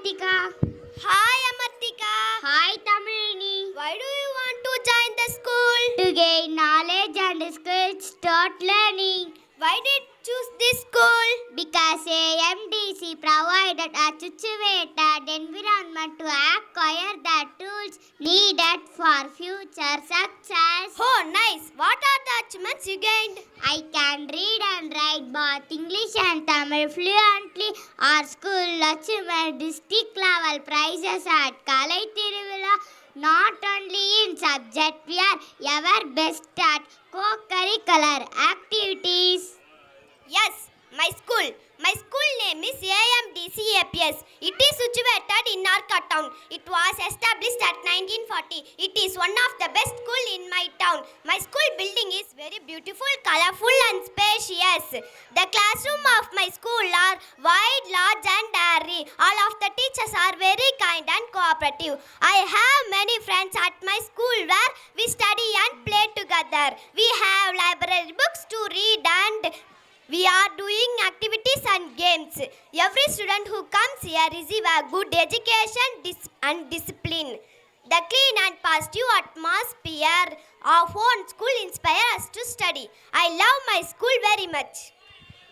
Kartika. Hi Amartika. Hi Tamilini. Why do you want to join the school? To gain knowledge and skills, start learning. Why did you choose this school? Because AMDC provided a situated environment to acquire the tools needed for future success. Oh, nice. What are the achievements you gained? I can read and write both English and Tamil fluently. Our school achieved district level prizes at Kalai Tiruvila. Not only in subject, we are ever best at co-curricular activities. Yes, my school. My school name is AMDCAPS. It is situated in Narka town. It was established at 1940. It is one of the best school in my town. My school building is very beautiful, colorful and spacious. The classroom of my school are wide, large and airy. All of the teachers are very kind and cooperative. I have many friends at my school where we study and play together. We have library books to read and we are doing activities and games. Every student who comes here receives a good education and discipline. The clean and positive atmosphere of one school inspires us to study. I love my school very much.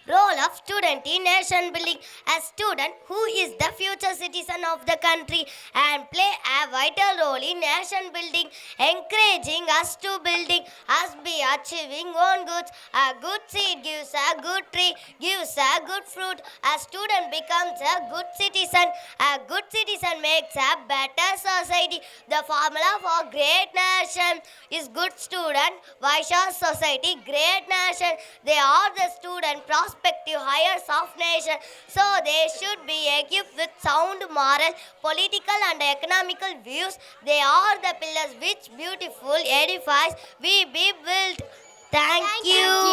Role of student in nation building. A student who is the future citizen of the country and play a vital role in nation building, encouraging us to building us be achieving own goods. A good seed gives a good tree, gives a good fruit. A student becomes a good citizen. A good citizen makes a better society. The formula for great nation is good student, wise society, great nation. They are the student prospective hires of nation, so they should be equipped with sound moral, political and economical views. They are the pillars which beautiful edifies we be built. Thank you.